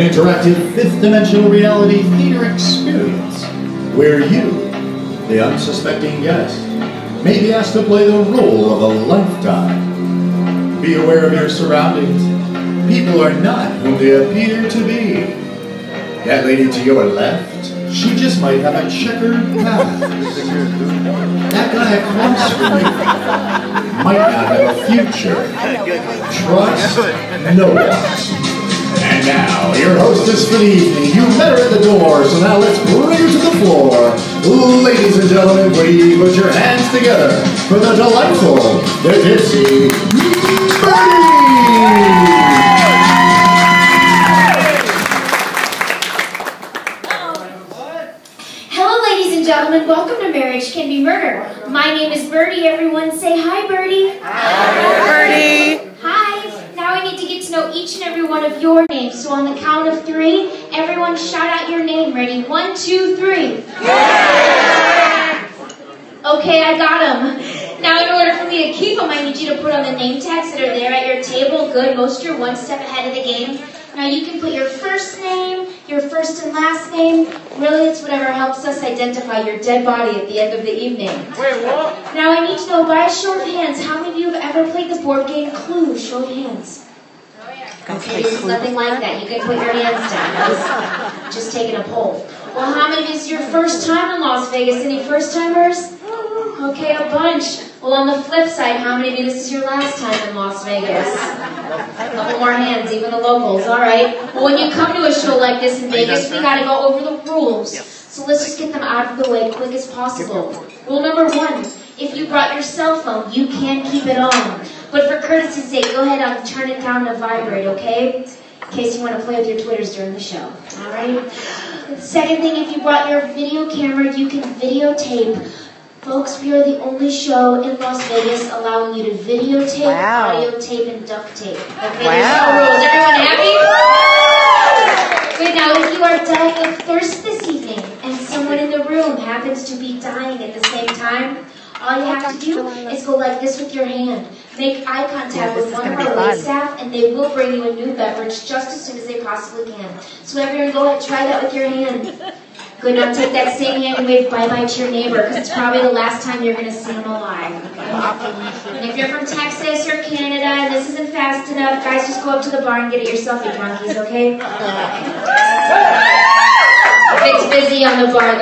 an interactive fifth-dimensional reality theater experience where you, the unsuspecting guest, may be asked to play the role of a lifetime. Be aware of your surroundings. People are not whom they appear to be. That lady to your left, she just might have a checkered past. That guy across from you might not have a future. Trust no one. And now, your hostess for the evening. You met her at the door, so now let's bring her to the floor. Ladies and gentlemen, please put your hands together for the delightful, the ditzy Birdie! Gentlemen, welcome to Marriage Can Be Murder. My name is Birdie. Everyone say hi, Birdie. Hi, Birdie. Hi. Now I need to get to know each and every one of your names. So on the count of 3, everyone shout out your name. Ready? 1, 2, 3. Yeah! Okay, I got them. Now in order for me to keep them, I need you to put on the name tags that are there at your table. Good. Most of you are one step ahead of the game. Now you can put your first name, your first and last name. Really, it's whatever helps us identify your dead body at the end of the evening. Wait, what? Now I need to know by a show of hands, how many of you have ever played the board game Clue? Show of hands. Oh, yeah. Okay, this is nothing like that. You can put your hands down. I was just taking a poll. Well, how many of you is your first time in Las Vegas? Any first timers? Okay, a bunch. Well, on the flip side, how many of you this is your last time in Las Vegas? A couple more hands, even the locals. All right. Well, when you come to a show like this in Vegas, we got to go over the rules. So let's just get them out of the way quick as possible. Rule number 1, if you brought your cell phone, you can keep it on. But for courtesy's sake, go ahead and turn it down to vibrate, okay? In case you want to play with your Twitters during the show. All right? Second thing, if you brought your video camera, you can videotape. Folks, we are the only show in Las Vegas allowing you to videotape, audio tape, and duct tape. Okay, there's no rules. Everyone happy? Good, now if you are dying of thirst this evening, and someone in the room happens to be dying at the same time, all you have to do is go like this with your hand. Make eye contact with one of our wait staff, and they will bring you a new beverage just as soon as they possibly can. So everyone, go ahead, try that with your hand. Good, now take that same hand and wave bye-bye to your neighbor, because it's probably the last time you're going to see him alive. Okay? And if you're from Texas or Canada and this isn't fast enough, guys, just go up to the bar and get it yourself, you drunkies, okay? If it's busy on the bar,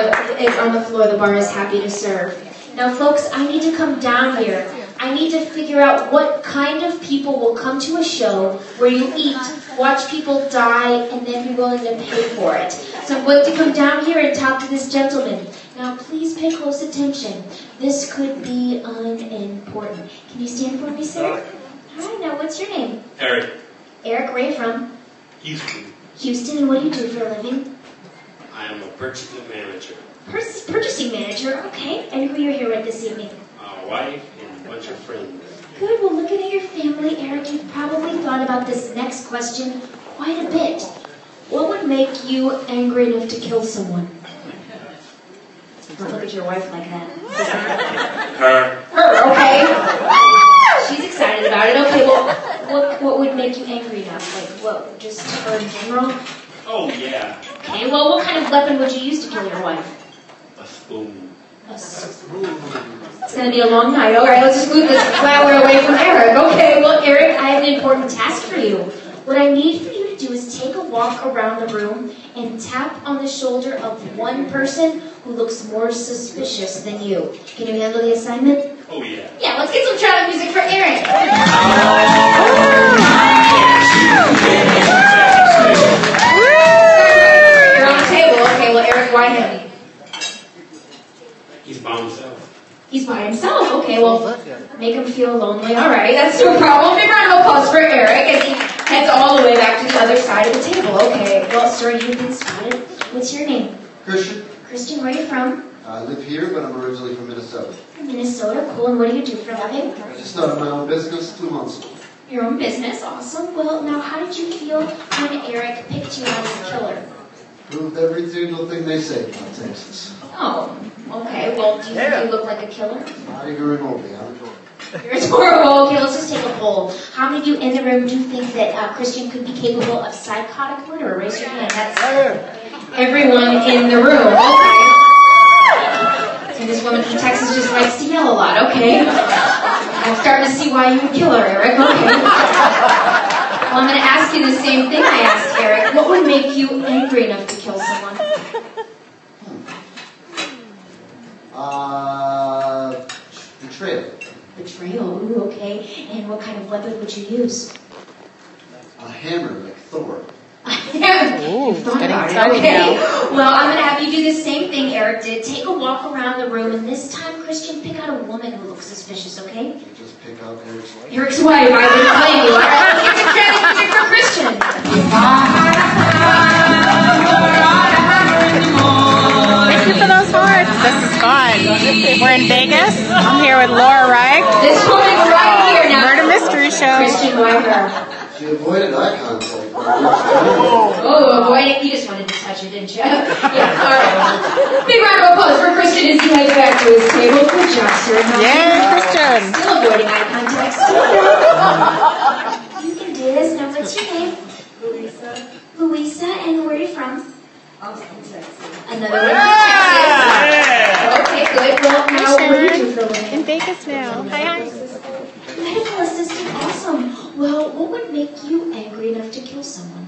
on the floor, the bar is happy to serve. Now, folks, I need to come down here. I need to figure out what kind of people will come to a show where you eat, watch people die, and then be willing to pay for it. So I'm going to come down here and talk to this gentleman. Now, please pay close attention. This could be unimportant. Can you stand for me, sir? Hi, now what's your name? Eric. Eric, where are you from? Houston. Houston, and what do you do for a living? I am a purchasing manager. Purchasing manager, okay. And who you're here with this evening? My wife and a bunch of friends. Good, well looking at your family, Eric, you've probably thought about this next question quite a bit. What would make you angry enough to kill someone? Don't look at your wife like that. Her. Her, okay. She's excited about it. Okay, well, what would make you angry enough? Like, what, just her in general? Oh, yeah. Okay, well, what kind of weapon would you use to kill your wife? A spoon. A spoon. It's going to be a long night. All right, let's just move this flower away from Eric. Okay, well, Eric, I have an important task for you. What I need for you to do is take a walk around the room and tap on the shoulder of one person who looks more suspicious than you. Can you handle the assignment? Oh, yeah. Yeah, let's get some traffic music for Eric. You're on the table. Okay, well, Eric, why him? He's by himself. He's by himself. Okay, well, make him feel lonely. All right, that's no problem. Big round of applause for Eric as he heads all the way back to the other side of the table. Okay, well, sir, you've been spotted. What's your name? Christian. Christian, where are you from? I live here, but I'm originally from Minnesota. From Minnesota, cool. And what do you do for a living? I just started my own business 2 months ago. Your own business, awesome. Well, now, how did you feel when Eric picked you out as a killer? Proved every single thing they say about Texas. Oh, okay. Well, do you think you look like a killer? Tiger and Obi, huh? You're adorable. Okay, let's just take a poll. How many of you in the room do think that Christian could be capable of psychotic murder? Raise your hand. That's everyone in the room. Okay. And this woman from Texas just likes to yell a lot. Okay. I'm starting to see why you would kill her, Eric. Okay. Well, I'm going to ask you the same thing I asked Eric. What would make you angry enough to kill someone? Betrayal. Betrayal. Ooh, okay. And what kind of weapon would you use? A hammer like Thor. Ooh, Thought getting about it. excited Okay. now. Well, I'm going to have you do the same thing Eric did. Take a walk around the room, and this time, Christian, pick out a woman who looks suspicious, okay? Just pick out Eric's wife. Eric's wife. I wouldn't blame you. All right, let's get the credit music for Christian. Thank you for those hearts. This is fun. We're in Vegas. I'm here with Laura Reich. This woman right here now. Murder Mystery Show. Christian, why her? She avoided eye contact. Oh, avoid it. You just wanted to touch her, didn't you? Yeah, all right. Big round of applause for Christian as he heads back to his table. Good job, sir. Yay, Christian. Still avoiding eye contact. You can do this. Now, what's your name? Louisa, and where are you from? Austin, Texas. Another one from Texas. Okay, good. Well, now, what do you do for a living? In Vegas now. Hi. Medical assistant, awesome. Well, what would make you angry enough to kill someone?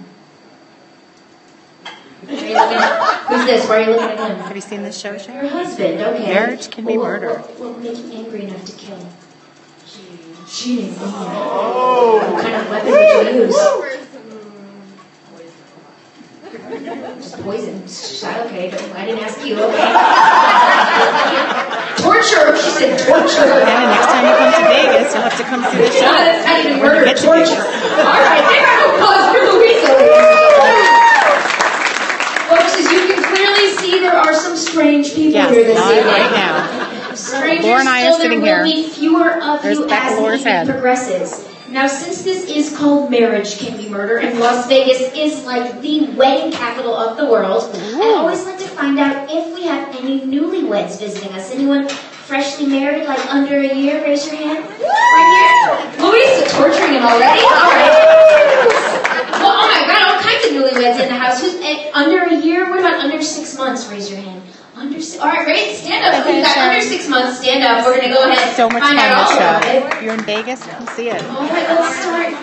Why are you looking at? Who's this? Why are you looking at him? Have you seen this show, Your Sharon? husband, okay. Marriage can be murder. What would make you angry enough to kill? Cheating. What kind of weapon would you use? Just poison. Okay, but I didn't ask you, okay. Torture! She said torture. And next time you come to Vegas, you'll have to come see the show. That's not even murder, Get to torture. Vegas. All right, big round of applause for Louisa. Folks, as you can clearly see, there are some strange people Yes, here this not evening. right now. Strangers, Laura and I are still sitting there will here. be fewer of There's you back as of the Laura's evening head. progresses. Now, since this is called Marriage Can Be Murder, and Las Vegas is like the wedding capital of the world, I always like to find out if we have any newlyweds visiting us. Anyone freshly married, like under a year? Raise your hand. Right here. Louisa, torturing him already? All right. Well, oh my God, all kinds of newlyweds in the house. Who's under a year? What about under 6 months? Raise your hand. All right, raise, stand up. Who's got under 6 months? Stand up. We're going to go ahead So much find fun, out all this about it. show. You're in Vegas, come see it. All right, let's start.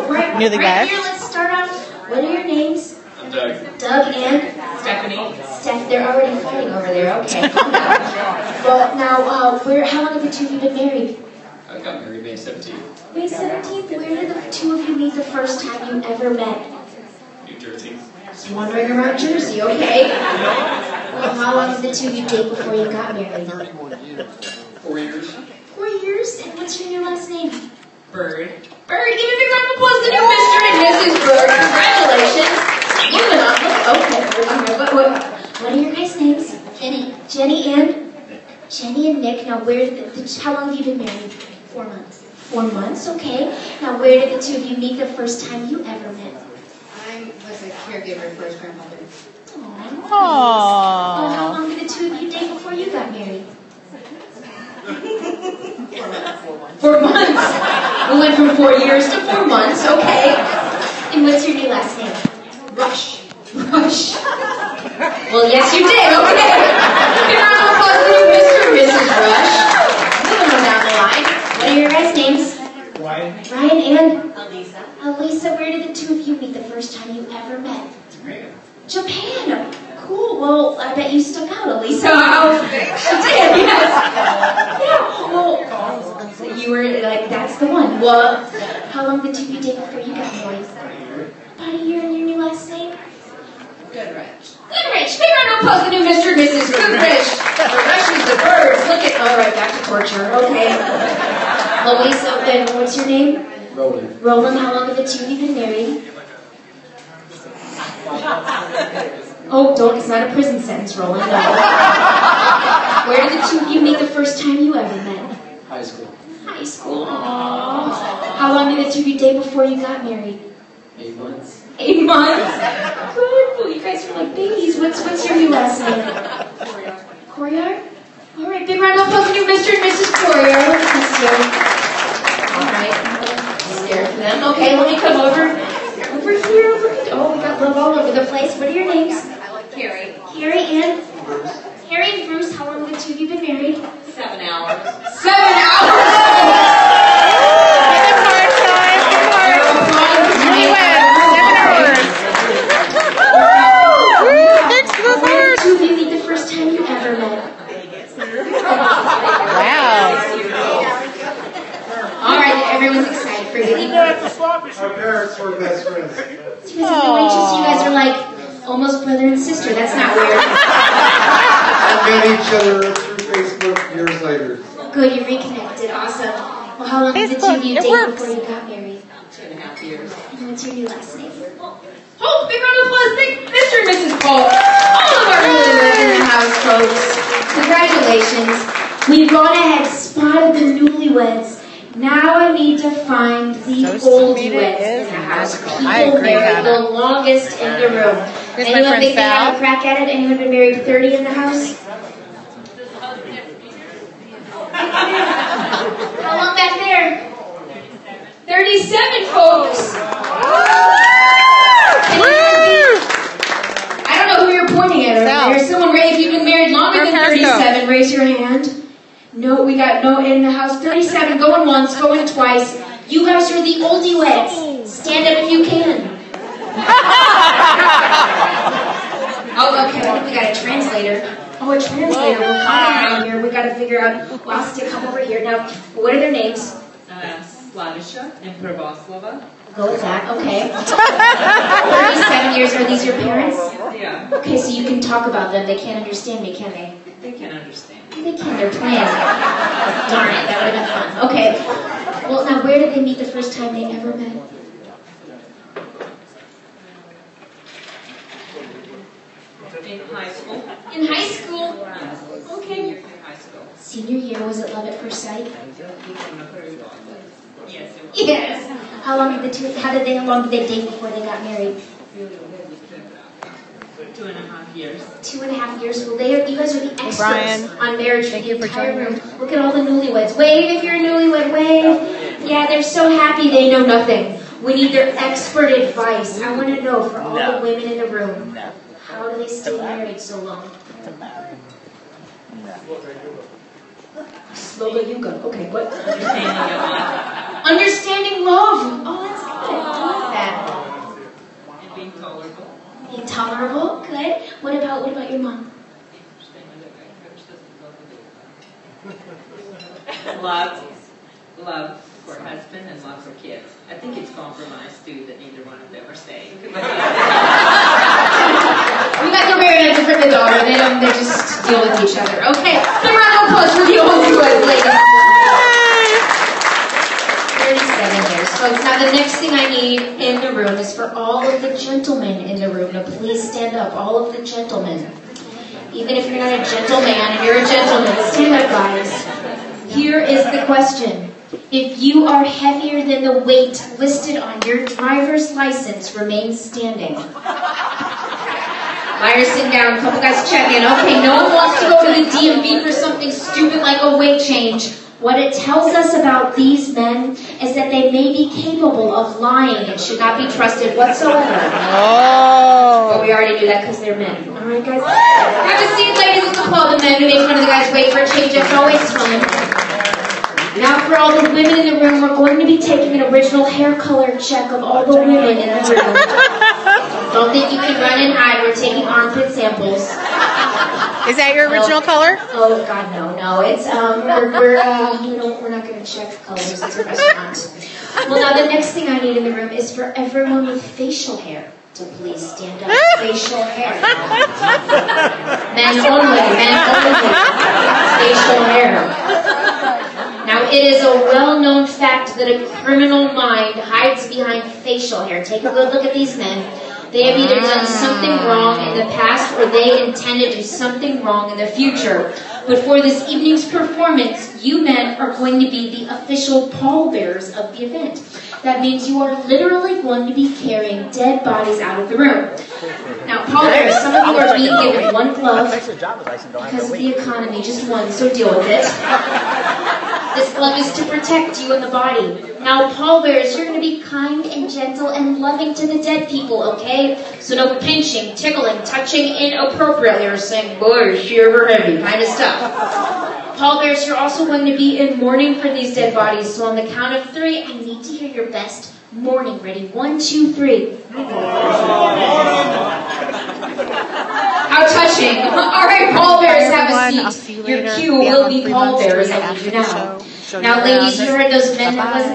Right Newlyweds. here, let's start off. What are your names? I'm Doug. Doug and? Stephanie. Steph. They're already fighting over there. Okay, calm down. Well, now, how long have the two of you been married? I got married May 17th, May 17th. Where did the two of you meet the first time you ever met? New Jersey. Just wandering around Jersey, okay? Well, how long did the two of you date before you got married? 4 years. 4 years. And what's your new last name? Bird. Bird, give a big round of applause to new Mr. and Mrs. Bird. Congratulations. Moving on. Okay. What are your guys' names? Jenny and? Jenny and Nick. Now, how long have you been married? 4 months. 4 months, okay. Now, where did the two of you meet the first time you ever met? I was a caregiver for his grandmother. Aww. Well, how Aww. long did the two of you date before you got married? 4 months. We went from 4 years to 4 months, okay. And what's your new last name? Rush. Rush. Well, yes, you did, okay. Big round of applause to Mr. and Mrs. Rush. Moving on down the line. What are your guys' names? Ryan. Ryan and? Elisa. Elisa, where did the two of you meet the first time you ever met? Japan. Japan. Cool. Well, I bet you stuck out, Elisa. She did, yes. Yeah. Well, so you were like, that's the one. Well, how long did you date before you got married? About a year. And your new last name? Goodrich. Goodrich. Big round of applause to new Mr. and Mrs. Goodrich. The Rushes, the birds. Look at. All right, back to torture. Okay. Louisa, then what's your name? Roland. Roland. How long have the two of you been married? Oh, don't, it's not a prison sentence, Roland. No. Where did the two of you meet the first time you ever met? High school. High school. Aww. How long did the two of you date before you got married? 8 months. 8 months. Good. Well, you guys are like babies. What's your new last name? Coryard. All right, big round of applause to Mr. and Mrs. Coryard. Let's miss you. for them. Okay, let me come over. Over here. Oh, we got love all over the place. What are your names? Carrie. Carrie and Carrie and Bruce. How long have the two of you been married? 7 hours. 7 hours. Two of you meet the first time you ever met. Wow. All right, everyone's excited for you. Our parents were best friends. You guys have known each other. You guys are like almost brother and sister. That's not weird. We met each other through Facebook years later. Good, you're reconnected. Awesome. Well, how long did the two of you date before you got married? 2.5 years. And what's your new last name? Oh, big round of applause, big Mr. and Mrs. Polk. All of our newlyweds in the house, folks. Congratulations. We've gone ahead, spotted the newlyweds. Now I need to find the oldyweds in the house. People married the longest in the room. Here's my Anyone friend think they have a Sal. crack at it? Anyone been married 30 in the house? How long back there? 37, folks. I don't know who you're pointing at over Sal. there. Someone, if you've been married longer than 37, raise your hand. No, we got no in the house. 37, going once, going twice. You guys are the oldie-weds. Stand up if you can. Oh, okay, I think we got a translator. Oh, a translator. We'll come around here. We got to figure out. Well, I'll stick up over here. Now, what are their names? Slavisha and Pravoslava. Go with that. Okay. 37 years. Are these your parents? Yeah, Okay, so you can talk about them. They can't understand me, can they? they can understand. They can. They're playing. Darn it, that would have been fun. Okay. Well, now, where did they meet the first time they ever met? In high school. In high school. Okay. In high school. Senior year, was it love at first sight? Yes, it was. Yes. How long did how long did they date before they got married? 2.5 years. 2.5 years. Well, you guys are the experts Brian, on marriage thank for you the for entire joining room. Look at all the newlyweds. Wave if you're a newlywed. Wave. Yeah, they're so happy they know nothing. We need their expert advice. I want to know for all the women in the room. How do they stay married so long? Slow you go. Okay, what? Understanding love. Oh, that's good. I like that. And being tolerable. Being tolerable. Good. What about your mom? Love for husband and love for kids. I think it's compromised too that neither one of them are staying. You guys are married as a friend and daughter. They just deal with each other. Okay. Big round of applause for the old newlyweds, ladies. 37 years, folks. Now, the next thing I need in the room is for all of the gentlemen in the room to please stand up. All of the gentlemen. Even if you're not a gentleman and you're a gentleman, stand up, guys. Here is the question. If you are heavier than the weight listed on your driver's license, remain standing. Liars sitting down, a couple guys checking. Okay, no one wants to go to the DMV for something stupid like a weight change. What it tells us about these men is that they may be capable of lying and should not be trusted whatsoever. But we already knew that because they're men. All right, guys? Have a seat, ladies. Let's applaud the men who make fun of the guys wait for a change. It's always fun. Now for all the women in the room, we're going to be taking an original hair color check of all the women in the room. Don't think you can run and hide. We're taking armpit samples. Is that your original color? Oh God, no. It's we're not going to check colors. It's a restaurant. Well, now the next thing I need in the room is for everyone with facial hair to please stand up. Facial hair. Men only. Facial hair. Now, it is a well-known fact that a criminal mind hides behind facial hair. Take a good look at these men. They have either done something wrong in the past or they intend to do something wrong in the future. But for this evening's performance, you men are going to be the official pallbearers of the event. That means you are literally going to be carrying dead bodies out of the room. Now, pallbearers, some of you are being given one glove because of the economy, just one, so deal with it. This glove is to protect you and the body. Now, pallbearers, you're going to be kind and gentle and loving to the dead people, okay? So no pinching, tickling, touching inappropriately, or saying, boy, is she ever heavy, kind of stuff. Pallbearers, you're also going to be in mourning for these dead bodies, so on the count of 3, I need to hear your best mourning. Ready? 1, 2, 3. How touching. All right, pallbearers, have a seat. Your cue will be pallbearers. I'll leave you now. Now, ladies, you heard those men that wasn't very